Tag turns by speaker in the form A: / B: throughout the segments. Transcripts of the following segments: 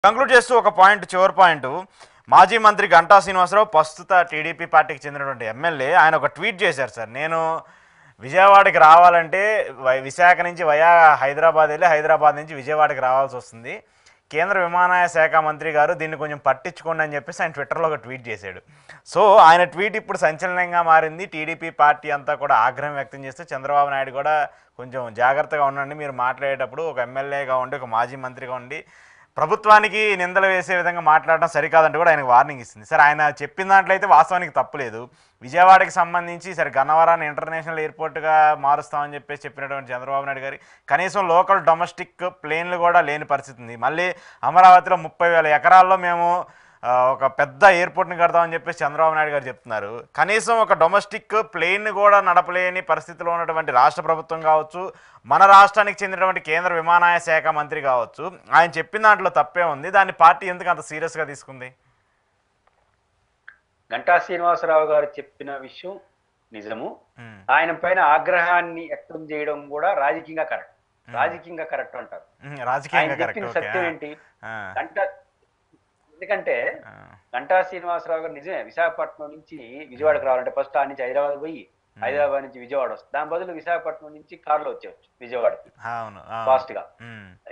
A: Conclude చేస్తూ ఒక point, చివరి పాయింట్, మాజీ మంత్రి గంటా శ్రీనివాసరావు ప్రస్తుత టీడీపీ పార్టీకి చెందినటువంటి ఎమ్మెల్యే ఆయన ఒక ట్వీట్ చేశారు. సార్, నేను విజయవాడకి రావాలంటే విశాఖ నుంచి వయా హైదరాబాద్ వెళ్ళి హైదరాబాద్ నుంచి విజయవాడకి రావాల్సి వస్తుంది. కేంద్ర విమానయాన శాఖ మంత్రి గారు దీన్ని కొంచెం పట్టించుకోండి అని చెప్పేసి ఆయన ట్విట్టర్లో ఒక ట్వీట్ చేశాడు. సో ఆయన ట్వీట్ ఇప్పుడు సంచలనంగా మారింది. టీడీపీ పార్టీ అంతా కూడా ఆగ్రహం వ్యక్తం చేస్తూ చంద్రబాబు నాయుడు కూడా కొంచెం జాగ్రత్తగా ఉండండి, మీరు మాట్లాడేటప్పుడు ఒక ఎమ్మెల్యేగా ఉండి ఒక మాజీ మంత్రిగా ఉండి ప్రభుత్వానికి నిందలు వేసే విధంగా మాట్లాడడం సరికాదంటే కూడా ఆయనకు వార్నింగ్ ఇస్తుంది. సార్, ఆయన చెప్పిన దాంట్లో అయితే వాస్తవానికి తప్పులేదు. విజయవాడకి సంబంధించి సరే గన్నవరాన్ని ఇంటర్నేషనల్ ఎయిర్పోర్ట్గా మారుస్తామని చెప్పినటువంటి చంద్రబాబు నాయుడు గారి కనీసం లోకల్ డొమెస్టిక్ ప్లేన్లు కూడా లేని పరిస్థితి ఉంది. మళ్ళీ అమరావతిలో 30,000 ఎకరాల్లో మేము ఒక పెద్ద ఎయిర్పోర్ట్ని కడతామని చెప్పేసి చంద్రబాబు నాయుడు గారు చెప్తున్నారు. కనీసం ఒక డొమెస్టిక్ ప్లేన్ కూడా నడపలేని పరిస్థితిలో ఉన్నటువంటి రాష్ట్ర ప్రభుత్వం కావచ్చు, మన రాష్ట్రానికి చెందినటువంటి కేంద్ర విమానయాన శాఖ మంత్రి కావచ్చు, ఆయన చెప్పిన దాంట్లో తప్పే ఉంది. దాన్ని పార్టీ ఎందుకు అంత సీరియస్గా తీసుకుంది?
B: గంటా శ్రీనివాసరావు గారు చెప్పిన విషయం నిజము. ఆయన పైన ఆగ్రహాన్ని వ్యక్తం చేయడం కూడా రాజకీయంగా కరెక్ట్ అంటారు. ఆయన చెప్పిన సత్యం ఏంటి? ఎందుకంటే గంటా శ్రీనివాసరావు గారు నిజమే, విశాఖపట్నం నుంచి విజయవాడకు రావాలంటే ఫస్ట్ ఆ నుంచి హైదరాబాద్ పోయి హైదరాబాద్ నుంచి విజయవాడ వస్తుంది. దాని బదులు విశాఖపట్నం నుంచి కారులో వచ్చేవచ్చు విజయవాడకి ఫాస్ట్ గా.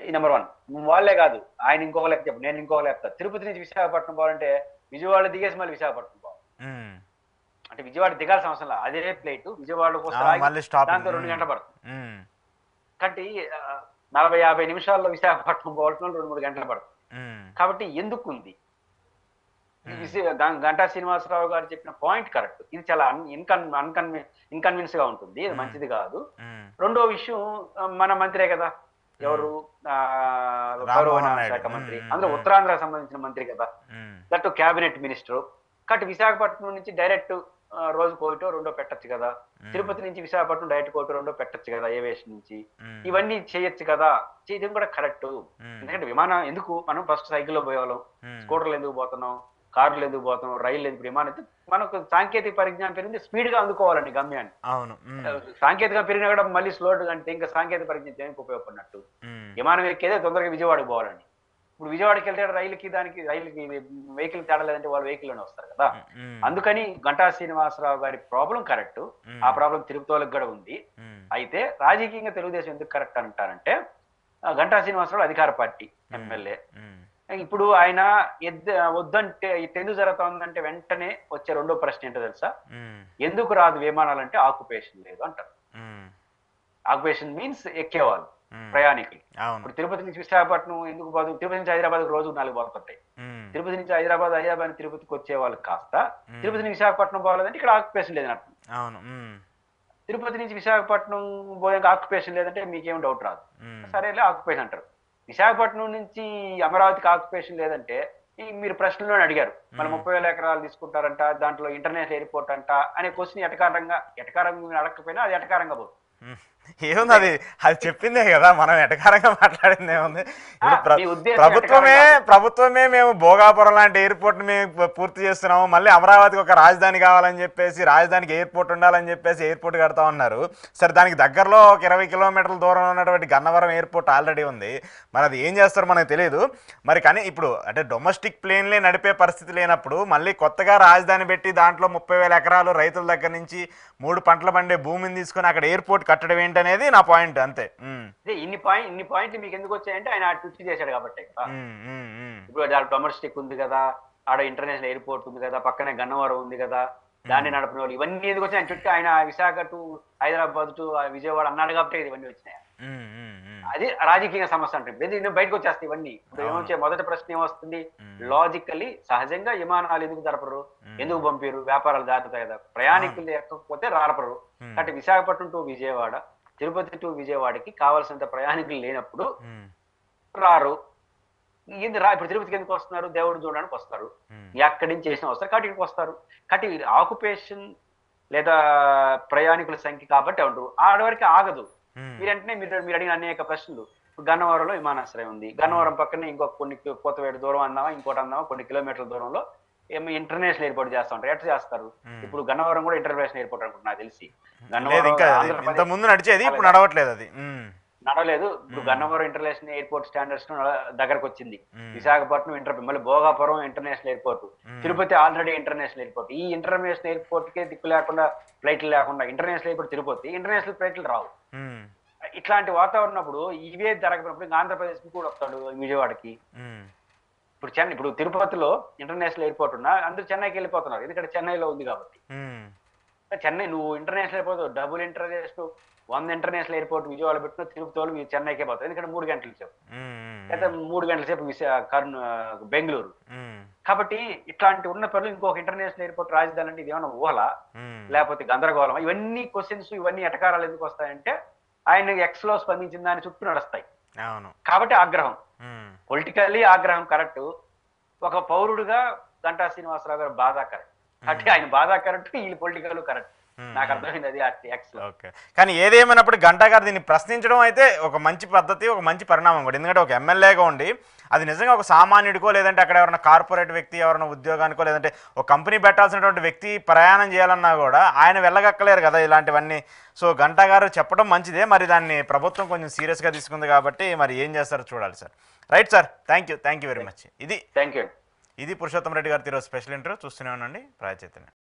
B: ఈ నెంబర్ 1. వాళ్ళే కాదు, ఆయన ఇంకొక లెక్క చెప్పు, నేను ఇంకొక లెక్క. తిరుపతి నుంచి విశాఖపట్నం పోవాలంటే విజయవాడ దిగేసి మళ్ళీ విశాఖపట్నం పోవాలి. అంటే విజయవాడ దిగాల్సిన అవసరం లేదు, అదే ప్లేట్ విజయవాడకు వస్తే దాంతో 2 గంటలు పడుతుంది. కాబట్టి 40-50 నిమిషాల్లో విశాఖపట్నం పోవడం 2-3 గంటలు పడుతుంది. కాబట్టి ఎందుకు ఉంది? గంటా శ్రీనివాసరావు గారు చెప్పిన పాయింట్ కరెక్ట్. ఇది చాలా ఇన్కన్వీనియన్స్ గా ఉంటుంది, ఇది మంచిది కాదు. రెండో విషయం, మన మంత్రే కదా, ఎవరు పౌరవన శాఖ మంత్రి, అందులో ఉత్తరాంధ్రకు సంబంధించిన మంత్రి కదా, దట్ క్యాబినెట్ మినిస్టర్. కాబట్టి విశాఖపట్నం నుంచి డైరెక్ట్ రోజు కోవిటో 2 పెట్టచ్చు కదా, తిరుపతి నుంచి విశాఖపట్నం డైరెక్ట్ కోవిటో 2 పెట్టచ్చు కదా, ఏవియేషన్ నుంచి. ఇవన్నీ చేయొచ్చు కదా, చేయడం కూడా కరెక్ట్. ఎందుకంటే విమానం ఎందుకు, మనం ఫస్ట్ సైకిల్లో పోయేవాళ్ళం, స్కూటర్లు ఎందుకు పోతున్నాం, కార్లు ఎందుకు పోతున్నాం, రైలు ఎందుకు, విమానం ఎందుకు? మనకు సాంకేతిక పరిజ్ఞానం పెరిగింది, స్పీడ్ గా అందుకోవాలండి గమ్యాన్ని. సాంకేతిక పెరిగినా కూడా మళ్ళీ స్లోడ్ అంటే ఇంకా సాంకేతిక పరిజ్ఞానం ఉపయోగపడినట్టు. విమానం ఎక్కేదే తొందరగా విజయవాడకు పోవాలండి. ఇప్పుడు విజయవాడకి వెళ్తే రైలుకి వెహికల్ తేడా లేదంటే వాళ్ళు వెహికల్ లోనే వస్తారు కదా. అందుకని గంటా శ్రీనివాసరావు గారి ప్రాబ్లం కరెక్ట్, ఆ ప్రాబ్లం తిరుపతి వాళ్ళకి కూడా ఉంది. అయితే రాజకీయంగా తెలుగుదేశం ఎందుకు కరెక్ట్ అంటారంటే, గంటా శ్రీనివాసరావు అధికార పార్టీ ఎమ్మెల్యే. ఇప్పుడు ఆయన వద్దంటే ఎందుకు జరుగుతుందంటే వెంటనే వచ్చే రెండో ప్రశ్న ఏంటో తెలుసా? ఎందుకు రాదు విమానాలంటే ఆక్యుపేషన్ లేదు అంటారు. ఆక్యుపేషన్ మీన్స్ ఎక్కేవాళ్ళు ప్రయాణికులు. ఇప్పుడు తిరుపతి నుంచి విశాఖపట్నం ఎందుకు పోదు, తిరుపతి నుంచి హైదరాబాద్ రోజు 4 పోతుంటాయి. తిరుపతి నుంచి హైదరాబాద్ తిరుపతికి వచ్చే వాళ్ళు కాస్త తిరుపతి నుంచి విశాఖపట్నం పోవాలంటే ఇక్కడ ఆక్యుపేషన్ లేదన్నట్టు. తిరుపతి నుంచి విశాఖపట్నం పోయాక ఆక్యుపేషన్ లేదంటే మీకేం డౌట్ రాదు, సరేలే ఆక్యుపేషన్ అంటారు. విశాఖపట్నం నుంచి అమరావతికి ఆక్యుపేషన్ లేదంటే మీరు ప్రశ్నలోనే అడిగారు, మళ్ళీ 30,000 ఎకరాలు తీసుకుంటారంట, దాంట్లో ఇంటర్నేషనల్ ఎయిర్పోర్ట్ అంట అనే క్వశ్చన్ ఎటకారంగా అడగకపోయినా అది ఎటకారంగా పోతుంది.
A: ఏముంది, అది చెప్పిందే కదా, మనం ఎటకారంగా మాట్లాడింది ఏముంది. ఇప్పుడు ప్రభుత్వమే మేము భోగాపురం లాంటి ఎయిర్పోర్ట్ మేము పూర్తి చేస్తున్నాము, మళ్ళీ అమరావతికి ఒక రాజధాని కావాలని చెప్పేసి, రాజధానికి ఎయిర్పోర్ట్ ఉండాలని చెప్పేసి ఎయిర్పోర్ట్ కడతా ఉన్నారు. సరే, దానికి దగ్గరలో ఒక 20 కిలోమీటర్ల దూరంలో ఉన్నటువంటి గన్నవరం ఎయిర్పోర్ట్ ఆల్రెడీ ఉంది. మరి అది ఏం చేస్తారో మనకు తెలియదు. మరి కానీ ఇప్పుడు అంటే డొమెస్టిక్ ప్లేన్లే నడిపే పరిస్థితి లేనప్పుడు మళ్ళీ కొత్తగా రాజధాని పెట్టి దాంట్లో 30,000 ఎకరాలు రైతుల దగ్గర నుంచి 3 పంటలు పండే భూమిని తీసుకొని అక్కడ ఎయిర్పోర్ట్ కట్టడం ఏంటనేది నా పాయింట్. అంతే.
B: ఇన్ని పాయింట్లు మీకు ఎందుకు వచ్చాయంటే ఆయన ట్విస్ట్ చేశాడు కాబట్టి. ఇప్పుడు డొమెస్టిక్ ఉంది కదా, ఆడ ఇంటర్నేషనల్ ఎయిర్పోర్ట్ ఉంది కదా, పక్కనే గన్నవరం ఉంది కదా, దాన్ని నడపని వాళ్ళు ఇవన్నీ ఎందుకు వచ్చాయి? ఆయన చుట్టూ ఆయన విశాఖ టు హైదరాబాద్ టు విజయవాడ అన్నాడు కాబట్టి ఇవన్నీ వచ్చినాయి. అది రాజకీయ సమస్య అంటే ఇప్పుడు బయటకు వచ్చేస్తాయి ఇవన్నీ. ఇప్పుడు ఏమొచ్చే మొదటి ప్రశ్న ఏమొస్తుంది, లాజికల్లీ సహజంగా విమానాలు ఎందుకు జరపరు, ఎందుకు పంపిరు, వ్యాపారాలు దాటుతాయి కదా, ప్రయాణికులు ఎక్కకపోతే రారపరు. కాబట్టి విశాఖపట్నం టు విజయవాడ, తిరుపతి టు విజయవాడకి కావాల్సినంత ప్రయాణికులు లేనప్పుడు రారు. ఇప్పుడు తిరుపతికి ఎందుకు వస్తున్నారు? దేవుడు చూడడానికి వస్తారు, ఎక్కడి నుంచి చేసిన వస్తారు, కాబట్టి ఇక్కడికి వస్తారు. కాబట్టి ఆక్యుపేషన్ లేదా ప్రయాణికుల సంఖ్య కాబట్టి ఉండరు, ఆడవరకు ఆగదు. మీరంటే మీరు అడిగిన అనేక ప్రశ్నలు. గన్నవరంలో విమానాశ్రయం ఉంది, గన్నవరం పక్కనే ఇంకొక కొన్ని కొత్తవేడు దూరం అన్నావా, ఇంకోటి అన్నావా, కొన్ని కిలోమీటర్ల దూరంలో ఇంటర్నేషనల్ ఎయిర్పోర్ట్ చేస్తా ఉంటారు. ఎట్లా చేస్తారు? ఇప్పుడు గన్నవరం కూడా ఇంటర్నేషనల్ ఎయిర్పోర్ట్ అనుకుంటున్నా తెలిసి.
A: ముందు నడిచేది, ఇప్పుడు నడవట్లేదు. అది
B: నడవలేదు. ఇప్పుడు గన్నవరం ఇంటర్నేషనల్ ఎయిర్పోర్ట్ స్టాండర్డ్స్ దగ్గరకు వచ్చింది. విశాఖపట్నం మళ్ళీ Bhogapuram international airport, Tirupati already international airport. ఈ ఇంటర్నేషనల్ ఎయిర్పోర్ట్ కే దిక్కు లేకుండా, ఫ్లైట్లు లేకుండా, ఇంటర్నేషనల్ ఎయిర్పోర్ట్ తిరుపతి, ఇంటర్నేషనల్ ఫ్లైట్లు రావు. ఇట్లాంటి వాతావరణప్పుడు ఇవే జరగనప్పుడు ఇంకా ఆంధ్రప్రదేశ్ కూడా వస్తాడు విజయవాడకి. ఇప్పుడు తిరుపతిలో ఇంటర్నేషనల్ ఎయిర్పోర్ట్ ఉన్నా అందరూ చెన్నైకి వెళ్ళిపోతున్నారు, ఎందుకంటే చెన్నైలో ఉంది కాబట్టి. చెన్నై నువ్వు international airport double international 100 international airport Vijayawada పెట్టిన తిరుపతి వాళ్ళు చెన్నైకే పోతారు, ఎందుకంటే 3 గంటల సేపు, లేదా 3 గంటల సేపు బెంగళూరు. కాబట్టి ఇట్లాంటి ఉన్న పనులు ఇంకొక ఇంటర్నేషనల్ ఎయిర్పోర్ట్ రాజధాని అంటే ఇదేమన్నా ఊహల, లేకపోతే గందరగోళం? ఇవన్నీ క్వశ్చన్స్, ఇవన్నీ ఎటకారాలు ఎందుకు వస్తాయంటే ఆయన ఎక్స్ లో స్పందించిన దాని చుట్టూ నడుస్తాయి. కాబట్టి ఆగ్రహం, పొలిటికల్లీ ఆగ్రహం కరెక్ట్, ఒక పౌరుడుగా గంటా శ్రీనివాసరావు గారు బాధ కరెక్ట్. అంటే ఆయన బాధ కరెక్ట్, వీళ్ళు పొలిటికల్ కరెక్ట్. నాకు అర్థమైంది అది ఎక్స్ లో.
A: కానీ ఏదేమైనప్పుడు గంటా గారు దీన్ని ప్రశ్నించడం అయితే ఒక మంచి పద్ధతి, ఒక మంచి పరిణామం కూడా. ఎందుకంటే ఒక ఎమ్మెల్యేగా ఉండి అది నిజంగా ఒక సామాన్యుడికో, లేదంటే అక్కడ ఎవరైనా కార్పొరేట్ వ్యక్తి, ఎవరైనా ఉద్యోగానికో, లేదంటే ఒక కంపెనీ పెట్టాల్సినటువంటి వ్యక్తి ప్రయాణం చేయాలన్నా కూడా ఆయన వెళ్ళగక్కలేరు కదా ఇలాంటివన్నీ. సో గంటా గారు చెప్పడం మంచిదే, మరి దాన్ని ప్రభుత్వం కొంచెం సీరియస్గా తీసుకుంది కాబట్టి మరి ఏం చేస్తారో చూడాలి sir. Right sir, thank you very much. ఇది పురుషోత్తం రెడ్డి గారు ఈరోజు స్పెషల్ ఇంటర్వ్యూ. చూస్తూనే ఉండండి ప్రజా చైతన్యం.